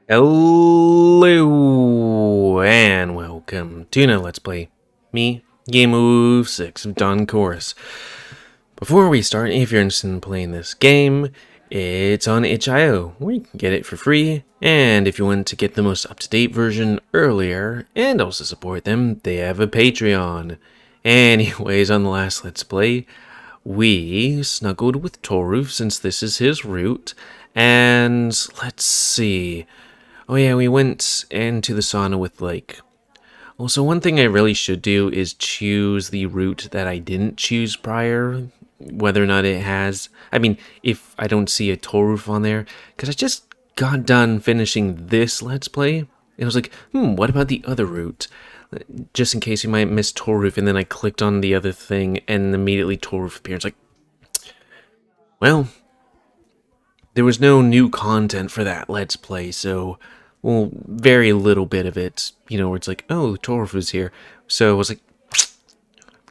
Hello and welcome to another Let's Play. Me, GamerWolfSix of Dawn Chorus. Before we start, if you're interested in playing this game, it's on itch.io, where you can get it for free. And if you want to get the most up-to-date version earlier and also support them, they have a Patreon. Anyways, on the last Let's Play, we snuggled with Toruf since this is his route. And let's see. Oh yeah, we went into the sauna with Also, one thing I really should do is choose the route that I didn't choose prior, whether or not it has. I mean, if I don't see a Toruf on there, because I just got done finishing this Let's Play, and I was like, what about the other route? Just in case you might miss Toruf, and then I clicked on the other thing, and immediately Toruf appears. Like, well, there was no new content for that Let's Play, so, well, very little bit of it, where it's like, oh, Torf is here. So I was like,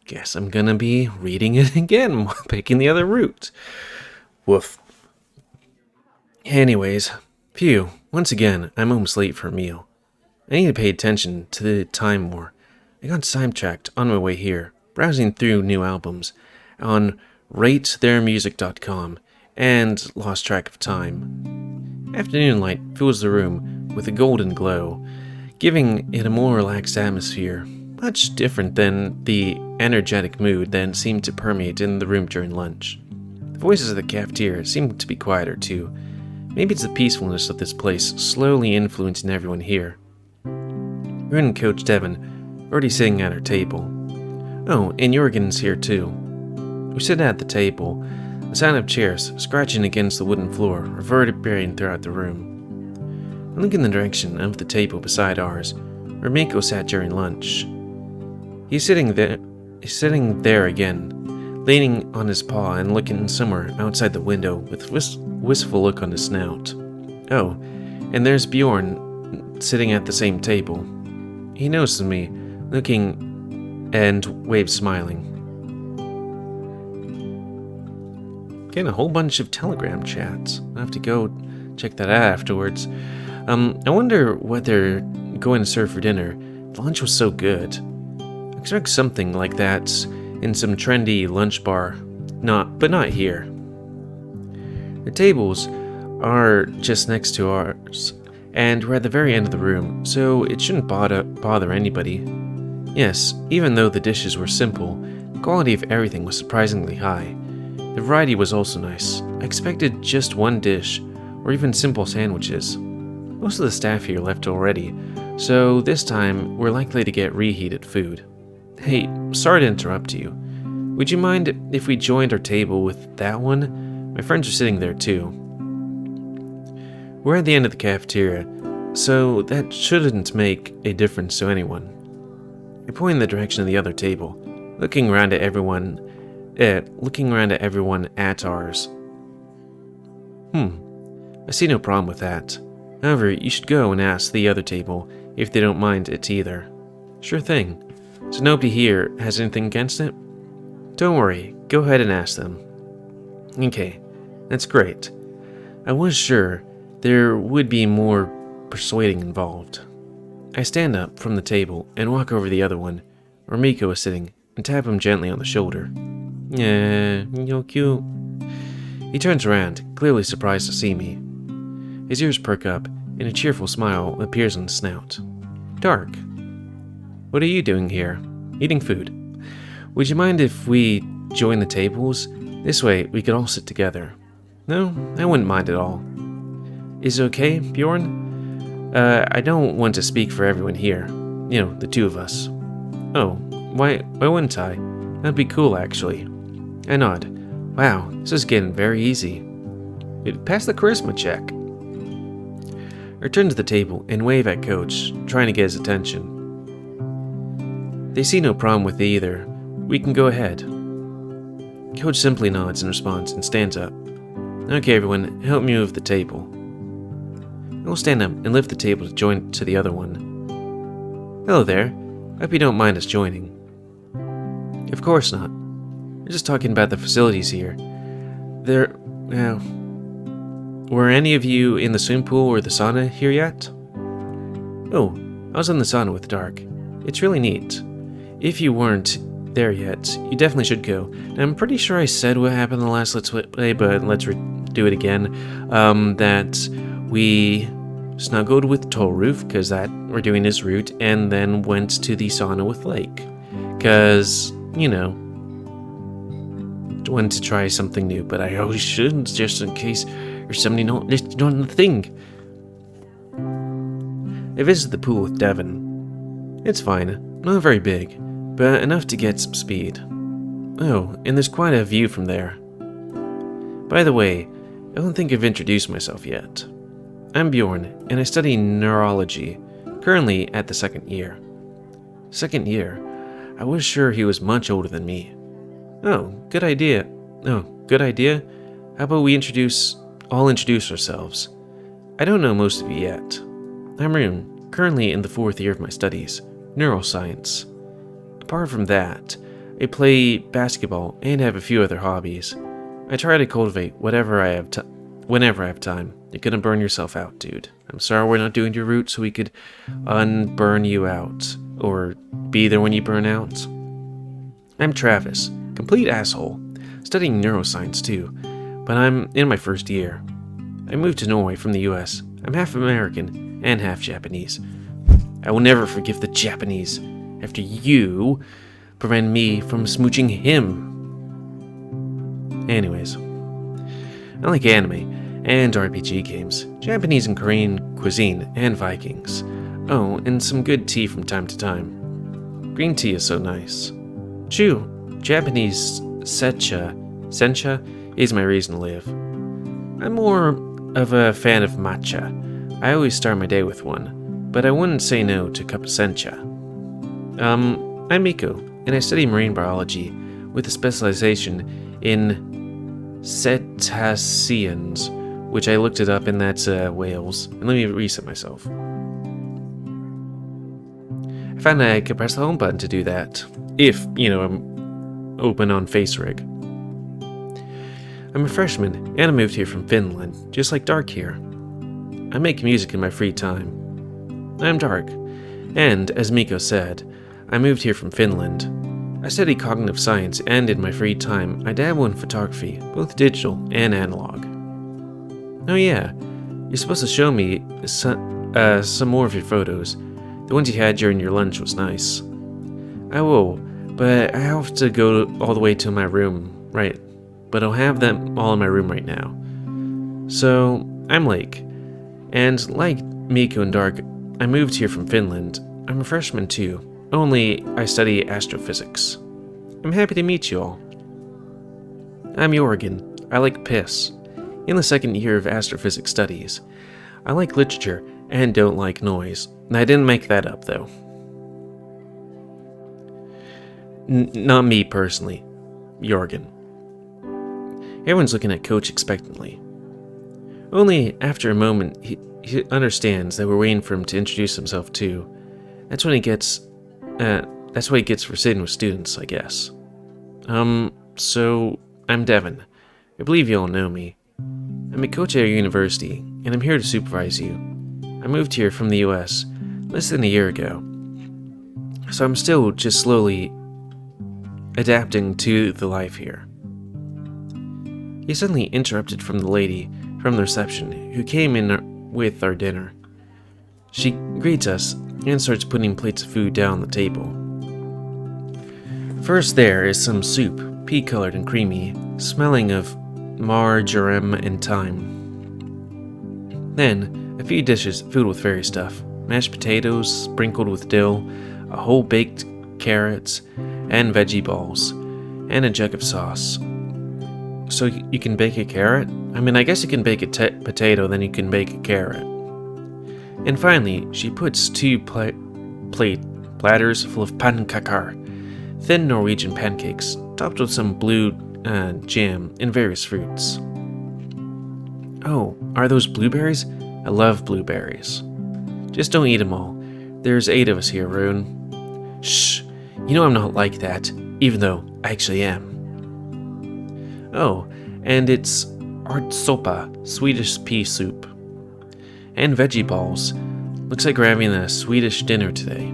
guess I'm gonna be reading it again, picking the other route. Woof. Anyways, phew, once again, I'm almost late for a meal. I need to pay attention to the time more. I got sidetracked on my way here, browsing through new albums on ratetheirmusic.com, and lost track of time. Afternoon light fills the room with a golden glow, giving it a more relaxed atmosphere, much different than the energetic mood that seemed to permeate in the room during lunch. The voices of the cafeteria seemed to be quieter too. Maybe it's the peacefulness of this place slowly influencing everyone here. Rin and Coach Devon already sitting at our table. Oh, and Jorgen's here too. We sit at the table, the sound of chairs scratching against the wooden floor reverberating throughout the room. I look in the direction of the table beside ours, where Mako sat during lunch. He's sitting there again, leaning on his paw and looking somewhere outside the window with a wistful look on his snout. Oh, and there's Bjorn sitting at the same table. He notices me, looking and waves smiling. Getting a whole bunch of Telegram chats. I'll have to go check that out afterwards. I wonder what they're going to serve for dinner. The lunch was so good. I expect something like that in some trendy lunch bar. But not here. The tables are just next to ours, and we're at the very end of the room, so it shouldn't bother anybody. Yes, even though the dishes were simple, the quality of everything was surprisingly high. The variety was also nice. I expected just one dish, or even simple sandwiches. Most of the staff here left already, so this time we're likely to get reheated food. Hey, sorry to interrupt you. Would you mind if we joined our table with that one? My friends are sitting there too. We're at the end of the cafeteria, so that shouldn't make a difference to anyone. I point in the direction of the other table, looking around at everyone at ours. I see no problem with that. However, you should go and ask the other table if they don't mind it either. Sure thing. So nobody here has anything against it? Don't worry, go ahead and ask them. Okay, that's great. I was sure there would be more persuading involved. I stand up from the table and walk over to the other one, where Miko is sitting, and tap him gently on the shoulder. Yeah, you're cute. He turns around, clearly surprised to see me. His ears perk up, and a cheerful smile appears on his snout. Dark. What are you doing here? Eating food. Would you mind if we join the tables? This way, we could all sit together. No, I wouldn't mind at all. Is it okay, Bjorn? I don't want to speak for everyone here. The two of us. Oh, why wouldn't I? That'd be cool, actually. I nod. Wow, this is getting very easy. Pass the charisma check. I return to the table and wave at Coach, trying to get his attention. They see no problem with it either. We can go ahead. Coach simply nods in response and stands up. Okay, everyone, help me move the table. I will stand up and lift the table to join to the other one. Hello there. Hope you don't mind us joining. Of course not. We're just talking about the facilities here. were any of you in the swimming pool or the sauna here yet? Oh, I was in the sauna with Dark. It's really neat. If you weren't there yet, you definitely should go. Now, I'm pretty sure I said what happened in the last Let's Play, but let's do it again. That we snuggled with Tolroof, because that we're doing this route, and then went to the sauna with Lake. Because, you know, wanted to try something new, but I always shouldn't, just in case there's somebody not listed on the thing. I visited the pool with Devon. It's fine, not very big, but enough to get some speed. Oh, and there's quite a view from there. By the way, I don't think I've introduced myself yet. I'm Bjorn, and I study neurology, currently at the second year. Second year? I was sure he was much older than me. Oh, good idea. Oh, good idea? How about we all introduce ourselves? I don't know most of you yet. I'm Rune, currently in the 4th year of my studies, neuroscience. Apart from that, I play basketball and have a few other hobbies. I try to cultivate whenever I have time. You're gonna burn yourself out, dude. I'm sorry we're not doing your route so we could unburn you out, or be there when you burn out. I'm Travis, complete asshole, studying neuroscience too, but I'm in my 1st year. I moved to Norway from the US. I'm half American and half Japanese. I will never forgive the Japanese after you prevent me from smooching him. Anyways, I like anime and RPG games, Japanese and Korean cuisine, and Vikings. Oh, and some good tea from time to time. Green tea is so nice. Chew, Japanese sencha is my reason to live. I'm more of a fan of matcha. I always start my day with one, but I wouldn't say no to a cup of sencha. I'm Miko, and I study marine biology with a specialization in cetaceans, which I looked it up, and that's whales. And let me reset myself. I found I could press the home button to do that, if, you know, I'm open on FaceRig. I'm a freshman, and I moved here from Finland, just like Dark here. I make music in my free time. I'm Dark, and, as Miko said, I moved here from Finland. I study cognitive science, and in my free time, I dabble in photography, both digital and analog. Oh yeah, you're supposed to show me some more of your photos. The ones you had during your lunch was nice. I will, but I have to go all the way to my room, right? But I'll have them all in my room right now. So, I'm Lake, and like Miko and Dark, I moved here from Finland. I'm a freshman too, only I study astrophysics. I'm happy to meet you all. I'm Jorgen. I like piss. In the 2nd year of astrophysics studies. I like literature and don't like noise. I didn't make that up though. Not me personally. Jorgen. Everyone's looking at Coach expectantly. Only after a moment he understands that we're waiting for him to introduce himself too. That's what he gets for sitting with students, I guess. So I'm Devon. I believe you all know me. I'm a coach at our university, and I'm here to supervise you. I moved here from the US less than a year ago, so I'm still just slowly adapting to the life here. He suddenly interrupted from the lady from the reception who came in with our dinner. She greets us and starts putting plates of food down on the table. First there is some soup, pea-colored and creamy, smelling of marjoram and thyme. Then, a few dishes filled with various stuff. Mashed potatoes sprinkled with dill, a whole baked carrots, and veggie balls, and a jug of sauce. So you can bake a carrot? I mean, I guess you can bake a potato, then you can bake a carrot. And finally, she puts 2 platters full of pannkakar, thin Norwegian pancakes, topped with some blue jam and various fruits. Oh, are those blueberries? I love blueberries. Just don't eat them all. There's 8 of us here, Rune. Shh, you know I'm not like that, even though I actually am. Oh, and it's Artsopa, Swedish pea soup. And veggie balls. Looks like we're having a Swedish dinner today.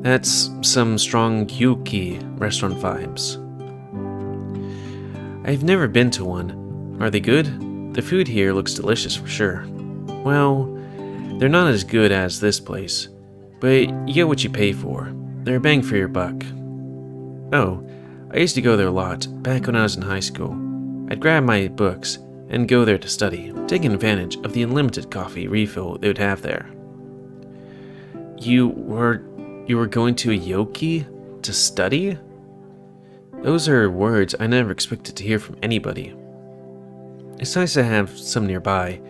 That's some strong Yuki restaurant vibes. I've never been to one. Are they good? The food here looks delicious for sure. Well, they're not as good as this place, but you get what you pay for. They're a bang for your buck. Oh, I used to go there a lot, back when I was in high school. I'd grab my books and go there to study, taking advantage of the unlimited coffee refill they would have there. You were going to a Yoki to study? Those are words I never expected to hear from anybody. It's nice to have some nearby.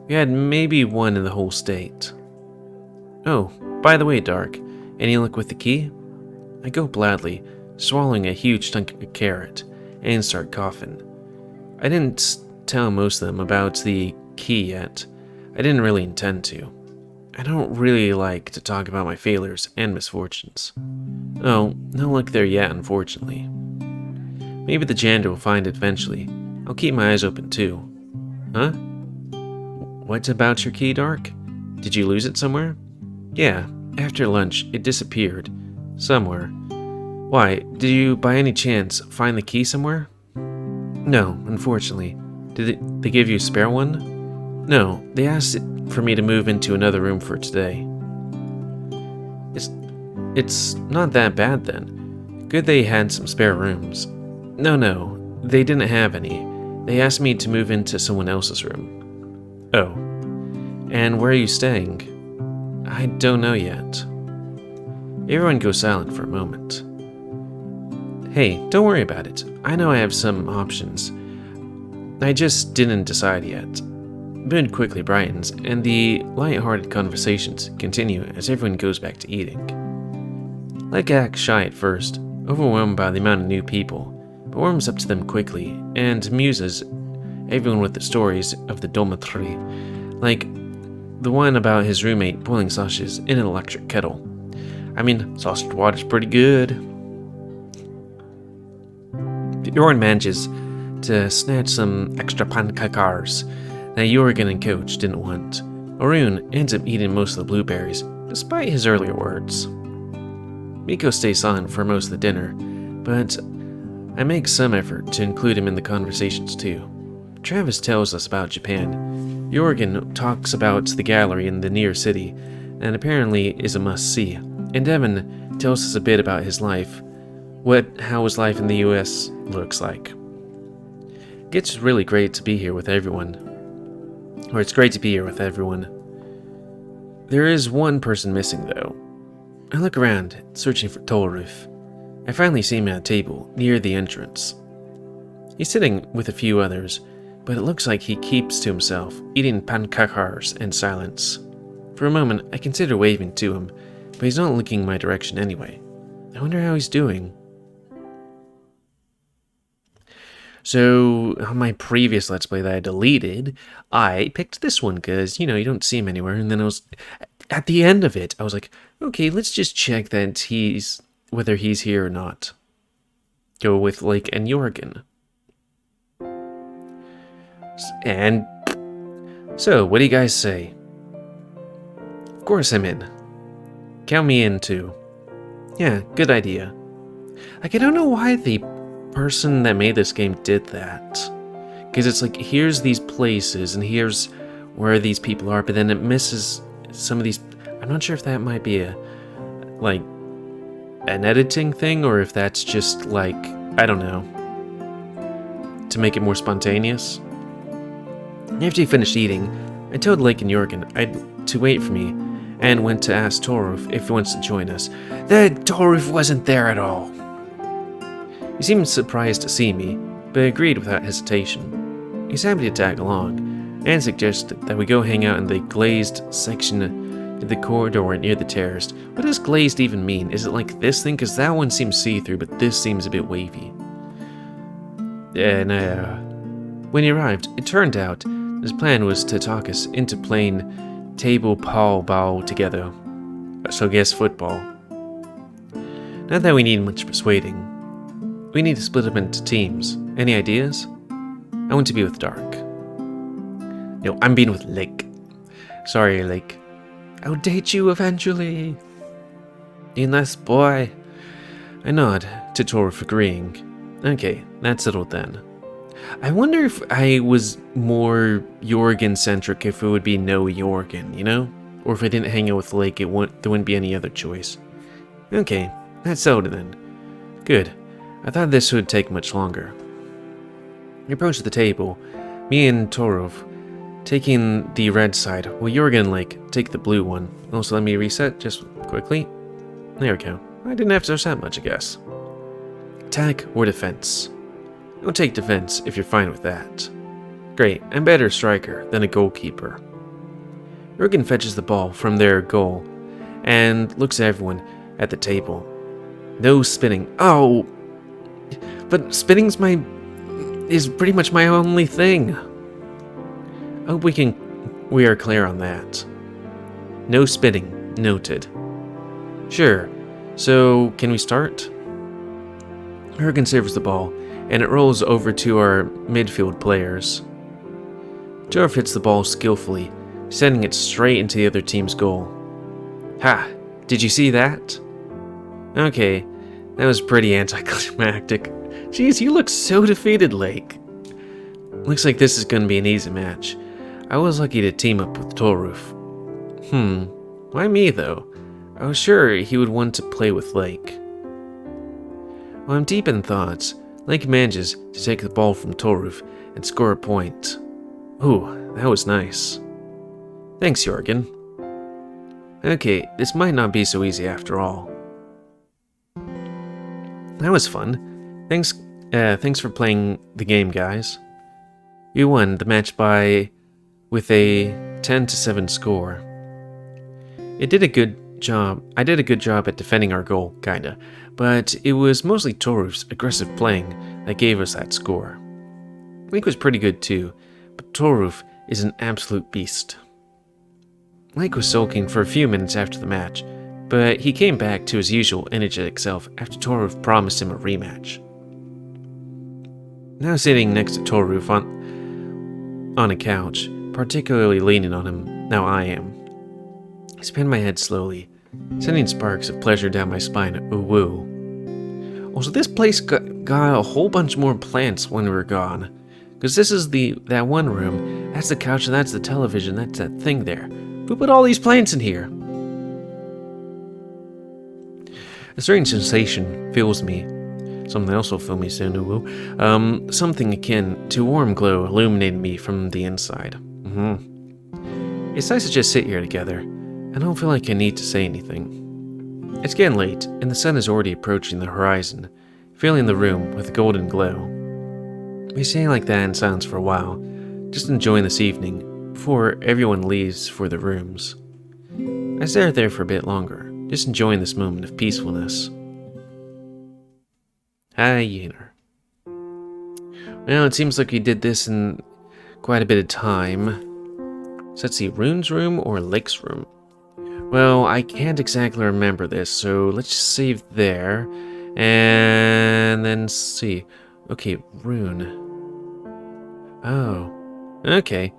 We had maybe one in the whole state. Oh, by the way, Dark, any luck with the key? I go gladly, swallowing a huge chunk of carrot, and start coughing. I didn't tell most of them about the key yet. I didn't really intend to. I don't really like to talk about my failures and misfortunes. Oh, no luck there yet, unfortunately. Maybe the janitor will find it eventually. I'll keep my eyes open too. Huh? What about your key, Dark? Did you lose it somewhere? Yeah, after lunch, it disappeared. Somewhere. Why, did you by any chance find the key somewhere? No, unfortunately. Did they give you a spare one? No, they asked for me to move into another room for today. It's not that bad then. Good they had some spare rooms. No, they didn't have any. They asked me to move into someone else's room. Oh. And where are you staying? I don't know yet. Everyone goes silent for a moment. Hey, don't worry about it. I know I have some options. I just didn't decide yet. Mood quickly brightens, and the light-hearted conversations continue as everyone goes back to eating. Leg acts shy at first, overwhelmed by the amount of new people, but warms up to them quickly and amuses everyone with the stories of the dormitory, like the one about his roommate boiling sausages in an electric kettle. I mean, sausage water's pretty good. Jorn manages to snatch some extra pancakars that Jorgen and Coach didn't want. Arun ends up eating most of the blueberries, despite his earlier words. Miko stays silent for most of the dinner, but I make some effort to include him in the conversations too. Travis tells us about Japan. Jorgen talks about the gallery in the near city, and apparently is a must-see. And Evan tells us a bit about his life, how his life in the US looks like. It's really great to be here with everyone. Or it's great to be here with everyone. There is one person missing though. I look around, searching for Toruf. I finally see him at a table near the entrance. He's sitting with a few others, but it looks like he keeps to himself, eating pancakars in silence. For a moment, I consider waving to him, but he's not looking my direction anyway. I wonder how he's doing. So, on my previous Let's Play that I deleted, I picked this one because, you don't see him anywhere, and then at the end of it, I was like, okay, let's just check that whether he's here or not. Go with Lake and Jorgen. And so, what do you guys say? Of course I'm in. Count me in too. Yeah, good idea. I don't know why the person that made this game did that. Because it's like, here's these places and here's where these people are, but then it misses some of these. I'm not sure if that might be an editing thing, or if that's just I don't know, to make it more spontaneous. After he finished eating, I told Lake and Jorgen to wait for me, and went to ask Toruf if he wants to join us. Toruf wasn't there at all. He seemed surprised to see me, but agreed without hesitation. He's happy to tag along, and suggested that we go hang out in the glazed section of the corridor near the terrace. What does glazed even mean? Is it like this thing? Because that one seems see-through, but this seems a bit wavy. And when he arrived, it turned out his plan was to talk us into playing table Pawball together. So guess football. Not that we need much persuading. We need to split up into teams. Any ideas? I want to be with Dark. No, I'm being with Lake. Sorry, Lake. I'll date you eventually. You nice boy. I nod to Torf, agreeing. Okay, that's settled then. I wonder if I was more Jorgen-centric, if it would be no Jorgen, you know? Or if I didn't hang out with Lake, there wouldn't be any other choice. Okay, that's settled then. Good. I thought this would take much longer. We approached the table, me and Torov, taking the red side, while Jorgen and Lake take the blue one. Also, let me reset just quickly. There we go. I didn't have to touch that much, I guess. Attack or defense? I'll take defense if you're fine with that. Great, I'm better striker than a goalkeeper. Jorgen fetches the ball from their goal and looks at everyone at the table. No spinning. Oh! But spinning's is pretty much my only thing. I hope we are clear on that. No spinning. Noted. Sure. So, can we start? Jorgen serves the ball, and it rolls over to our midfield players. Jorf hits the ball skillfully, sending it straight into the other team's goal. Ha! Did you see that? Okay, that was pretty anticlimactic. Jeez, you look so defeated, Lake. Looks like this is going to be an easy match. I was lucky to team up with Toruf. Why me though? I was sure he would want to play with Lake. While I'm deep in thoughts, Lake manages to take the ball from Toruf and score a point. Ooh, that was nice. Thanks, Jorgen. Okay, this might not be so easy after all. That was fun. Thanks for playing the game, guys. You won the match with a 10-7 score. I did a good job at defending our goal, kinda, but it was mostly Toruf's aggressive playing that gave us that score. Link was pretty good too, but Toruf is an absolute beast. Link was sulking for a few minutes after the match, but he came back to his usual energetic self after Toruf promised him a rematch. Now sitting next to Toruf on a couch, particularly leaning on him, now I am. I spin my head slowly, sending sparks of pleasure down my spine. Ooh woo. Also, this place got a whole bunch more plants when we were gone. Because this is that one room, that's the couch, and that's the television, that's that thing there. Who put all these plants in here? A strange sensation fills me. Something else will fill me soon, ooh woo. Something akin to a warm glow illuminating me from the inside. It's nice to just sit here together. I don't feel like I need to say anything. It's getting late, and the sun is already approaching the horizon, filling the room with a golden glow. We stay like that in silence for a while, just enjoying this evening, before everyone leaves for their rooms. I stare there for a bit longer, just enjoying this moment of peacefulness. Hi, Yener. Well, it seems like we did this in quite a bit of time. So let's see, Rune's room or Lake's room? Well, I can't exactly remember this, so let's just save there. And then see. Okay, Rune. Oh. Okay.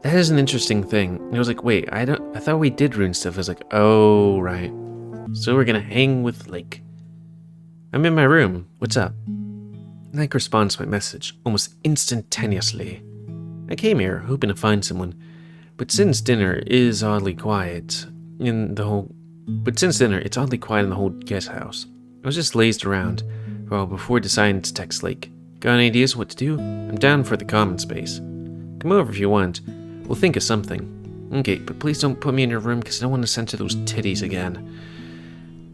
That is an interesting thing. And I was like, wait, I thought we did Rune stuff. I was like, oh, right. So we're gonna hang with Lake. I'm in my room. What's up? Lake responds to my message almost instantaneously. I came here hoping to find someone, but since dinner is oddly quiet in the whole guest house, I was just lazed around for a while before deciding to text Lake. Got any ideas what to do? I'm down for the common space. Come over if you want. We'll think of something. Okay, but please don't put me in your room because I don't want to censor those titties again.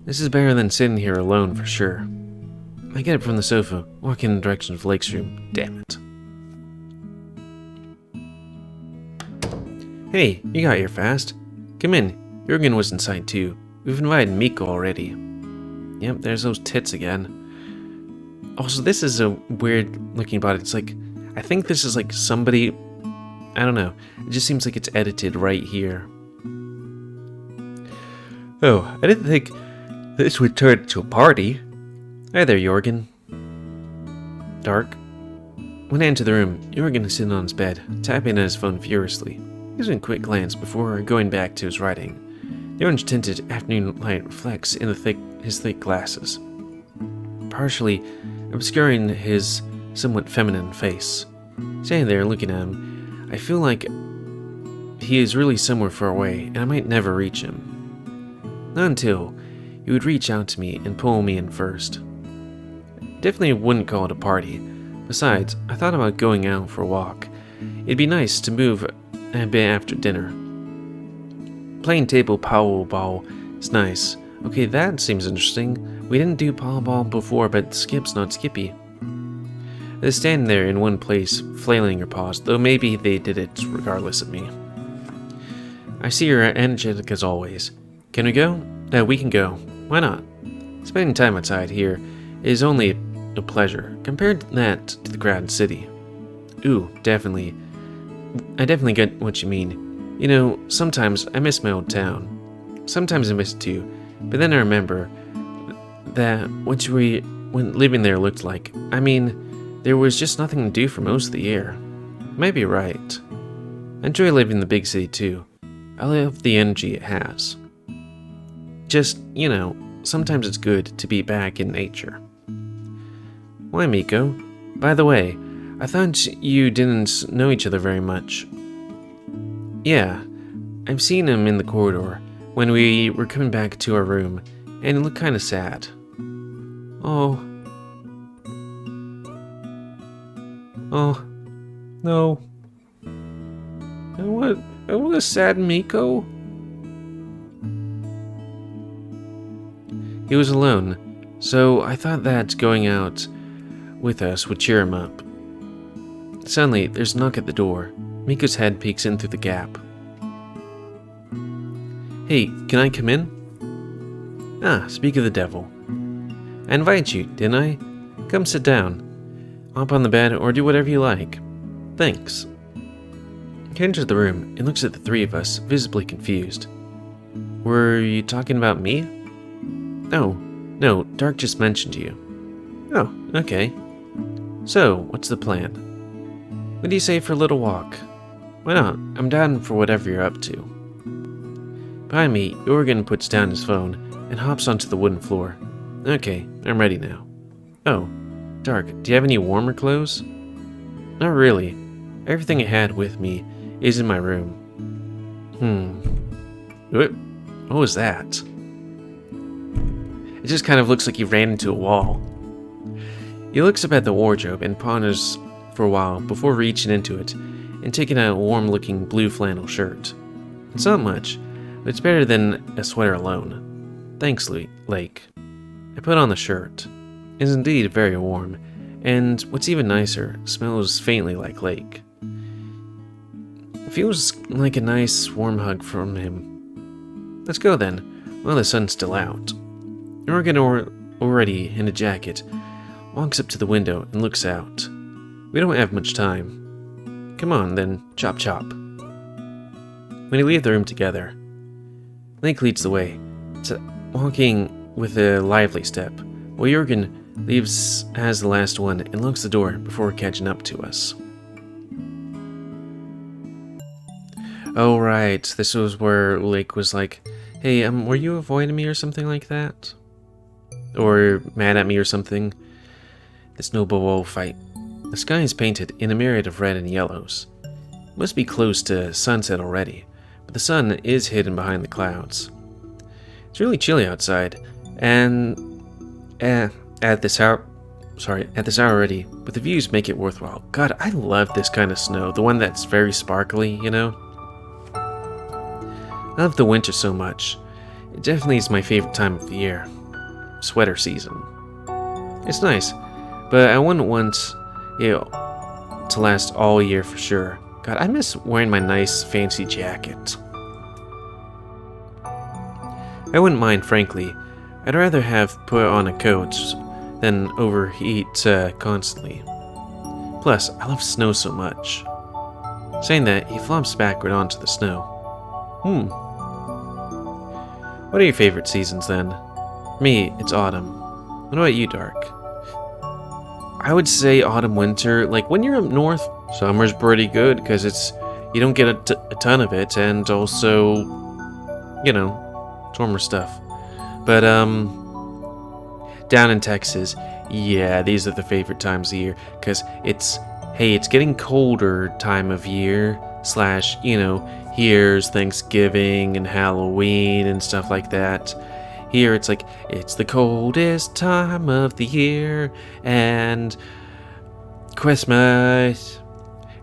This is better than sitting here alone for sure. I get up from the sofa, walk in the direction of Lake's room. Damn it. Hey, you got here fast. Come in. Jorgen was inside too. We've invited Miko already. Yep, there's those tits again. Also, this is a weird looking body. It's like, I think this is like somebody, I don't know. It just seems like it's edited right here. Oh, I didn't think this would turn into a party. Hi there, Jorgen. Dark. When I entered the room, Jorgen was sitting on his bed, tapping at his phone furiously. He was in a quick glance before going back to his writing. The orange-tinted afternoon light reflects in his thick glasses, partially obscuring his somewhat feminine face. Standing there looking at him, I feel like he is really somewhere far away, and I might never reach him. Not until he would reach out to me and pull me in first. Definitely wouldn't call it a party. Besides, I thought about going out for a walk. It'd be nice to move a bit after dinner. Playing table Pawball is nice. Okay, that seems interesting. We didn't do Pawball before, but Skip's not Skippy. They're standing there in one place, flailing her paws, though maybe they did it regardless of me. I see you're energetic as always. Can we go? No, we can go. Why not? Spending time outside here is only a pleasure. Compared that to the crowded city. Ooh, definitely. I definitely get what you mean. You know, sometimes I miss my old town. Sometimes I miss it too, but then I remember that what living there looked like. I mean, there was just nothing to do for most of the year. You might be right. I enjoy living in the big city too. I love the energy it has. Just, you know, sometimes it's good to be back in nature. Why, Miko? By the way, I thought you didn't know each other very much. Yeah, I've seen him in the corridor when we were coming back to our room, and he looked kind of sad. Oh, no. I was sad, Miko. He was alone, so I thought that going out with us would cheer him up. Suddenly, there's a knock at the door. Miko's head peeks in through the gap. Hey, can I come in? Ah, speak of the devil. I invited you, didn't I? Come sit down. Hop on the bed or do whatever you like. Thanks. He enters the room and looks at the three of us, visibly confused. Were you talking about me? Oh, no, Dark just mentioned you. Oh, okay. So, what's the plan? What do you say for a little walk? Why not? I'm down for whatever you're up to. Behind me, Jorgen puts down his phone and hops onto the wooden floor. Okay, I'm ready now. Oh, Dark, do you have any warmer clothes? Not really. Everything I had with me is in my room. What was that? It just kind of looks like he ran into a wall. He looks up at the wardrobe and ponders for a while before reaching into it and taking out a warm-looking blue flannel shirt. It's not much, but it's better than a sweater alone. Thanks, Lake. I put on the shirt. It's indeed very warm, and what's even nicer, smells faintly like Lake. It feels like a nice, warm hug from him. Let's go then, while the sun's still out. Jorgen, already in a jacket, walks up to the window and looks out. We don't have much time. Come on, then, chop chop. When they leave the room together, Lake leads the way, walking with a lively step, while Jorgen leaves as the last one and locks the door before catching up to us. Oh right, this was where Lake was like, hey, were you avoiding me or something like that? Or mad at me or something? The Snowball fight. The sky is painted in a myriad of red and yellows. It must be close to sunset already, but the sun is hidden behind the clouds. It's really chilly outside, and at this hour already, but the views make it worthwhile. God, I love this kind of snow, the one that's very sparkly, you know? I love the winter so much. It definitely is my favorite time of the year. Sweater season. It's nice, but I wouldn't want it to last all year for sure. God, I miss wearing my nice fancy jacket. I wouldn't mind, frankly. I'd rather have put on a coat than overheat constantly. Plus, I love snow so much. Saying that, he flops backward onto the snow. What are your favorite seasons then? For me, it's autumn. What about you, Dark? I would say autumn, winter. Like when you're up north, summer's pretty good because you don't get a ton of it, and also, you know, warmer stuff. But down in Texas, yeah, these are the favorite times of year because it's getting colder time of year / here's Thanksgiving and Halloween and stuff like that. Here it's like, it's the coldest time of the year, and Christmas.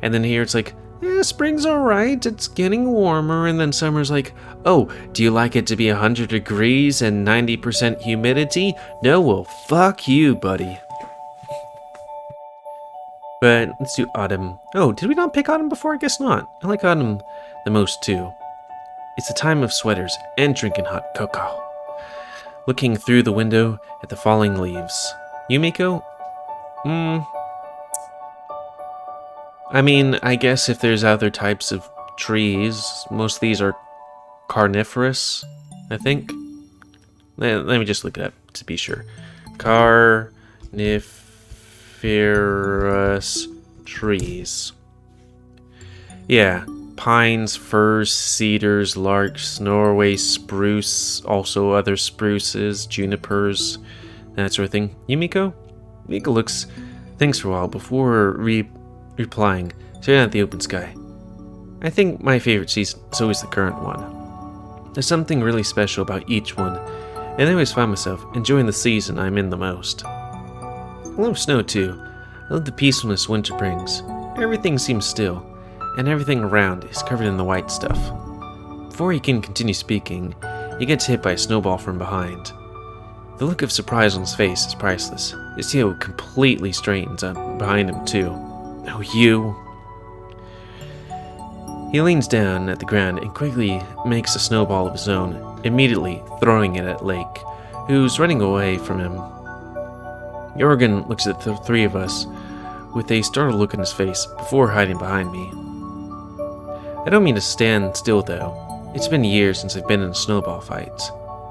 And then here it's like, spring's alright, it's getting warmer, and then summer's like, oh, do you like it to be 100 degrees and 90% humidity? No, well, fuck you, buddy. But let's do autumn. Oh, did we not pick autumn before? I guess not. I like autumn the most too. It's the time of sweaters and drinking hot cocoa. Looking through the window at the falling leaves. Yumiko? I mean, I guess if there's other types of trees, most of these are carnivorous, I think. Let me just look it up to be sure. Carnivorous trees. Yeah. Pines, firs, cedars, larch, Norway spruce, also other spruces, junipers, that sort of thing. Yumiko? Yumiko thinks for a while before replying, staring at the open sky. I think my favorite season is always the current one. There's something really special about each one, and I always find myself enjoying the season I'm in the most. I love snow too. I love the peacefulness winter brings. Everything seems still, and everything around is covered in the white stuff. Before he can continue speaking, he gets hit by a snowball from behind. The look of surprise on his face is priceless. His tail completely straightens up behind him too. Oh, you! He leans down at the ground and quickly makes a snowball of his own, immediately throwing it at Lake, who's running away from him. Jorgen looks at the three of us with a startled look on his face before hiding behind me. I don't mean to stand still though. It's been years since I've been in a snowball fight.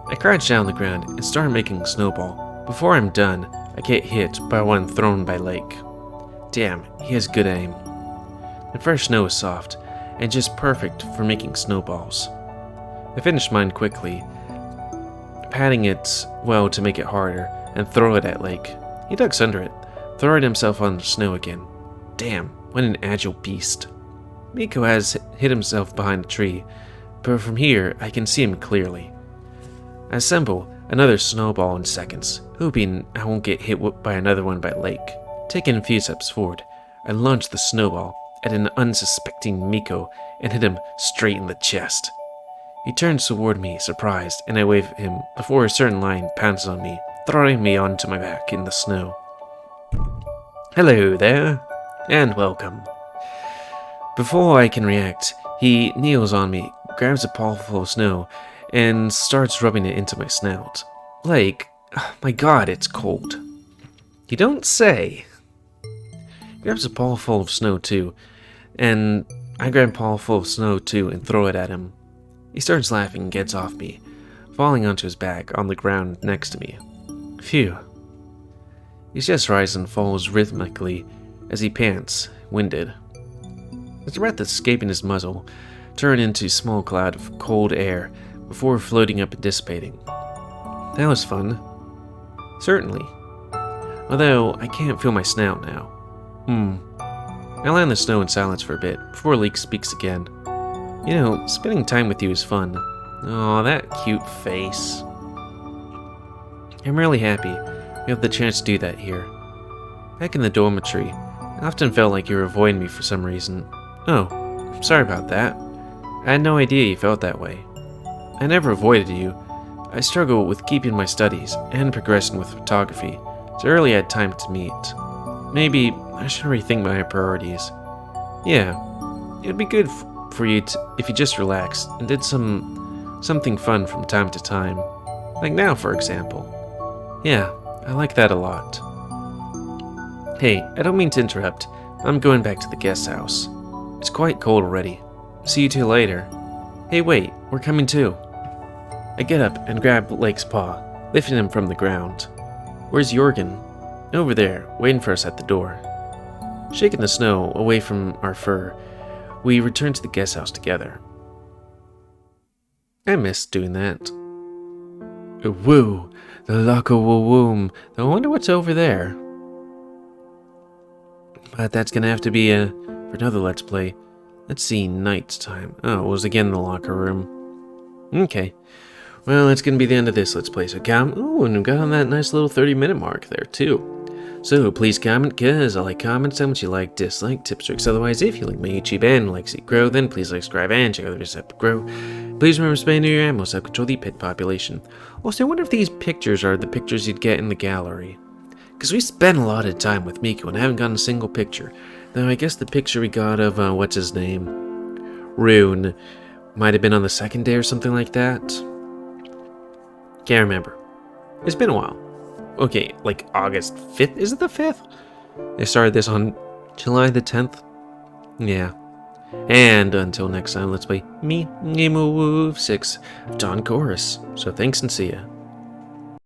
I crouch down on the ground and start making a snowball. Before I'm done, I get hit by one thrown by Lake. Damn, he has good aim. The fresh snow is soft and just perfect for making snowballs. I finish mine quickly, patting it well to make it harder, and throw it at Lake. He ducks under it, throwing himself on the snow again. Damn, what an agile beast. Miko has hid himself behind a tree, but from here I can see him clearly. I assemble another snowball in seconds, hoping I won't get hit by another one by Lake. Taking a few steps forward, I launch the snowball at an unsuspecting Miko and hit him straight in the chest. He turns toward me, surprised, and I wave at him before a certain line pounces on me, throwing me onto my back in the snow. Hello there, and welcome. Before I can react, he kneels on me, grabs a paw full of snow, and starts rubbing it into my snout. Like, my god, it's cold. You don't say. He grabs a paw full of snow too, and I grab a paw full of snow too and throw it at him. He starts laughing and gets off me, falling onto his back on the ground next to me. Phew. His chest rises and falls rhythmically as he pants, winded. His breath escaping his muzzle turn into a small cloud of cold air before floating up and dissipating. That was fun. Certainly. Although I can't feel my snout now. I lie in the snow in silence for a bit before Leek speaks again. You know, spending time with you is fun. Aw, that cute face. I'm really happy we have the chance to do that here. Back in the dormitory, I often felt like you were avoiding me for some reason. Oh, I'm sorry about that. I had no idea you felt that way. I never avoided you. I struggle with keeping my studies and progressing with photography, so I rarely had time to meet. Maybe I should rethink my priorities. Yeah, it'd be good for you if you just relaxed and did something fun from time to time. Like now, for example. Yeah, I like that a lot. Hey, I don't mean to interrupt. I'm going back to the guest house. It's quite cold already. See you two later. Hey, wait, we're coming too. I get up and grab Lake's paw, lifting him from the ground. Where's Jorgen? Over there, waiting for us at the door. Shaking the snow away from our fur, we returned to the guest house together. I missed doing that. Woo! The locker room. I wonder what's over there. But that's gonna have to be for another Let's Play. Let's see, night time. Oh, it was again the locker room. Okay. Well, that's gonna be the end of this Let's Play. So ooh, and we got on that nice little 30-minute mark there, too. So, please comment, cause I like comments, how much you like, dislike, tips, tricks. Otherwise, if you like my YouTube and like see it grow, then please like, subscribe, and check out the videos that grow. Please remember to spay near your ammo, so help control the pet population. Also, I wonder if these pictures are the pictures you'd get in the gallery. Because we spent a lot of time with Miku and I haven't gotten a single picture. Though I guess the picture we got of, what's his name? Rune. Might have been on the second day or something like that. Can't remember. It's been a while. Okay, like August 5th? Is it the 5th? I started this on July the 10th. Yeah. And until next time, let's play me, GamerWolfSix, Dawn Chorus. So thanks and see ya.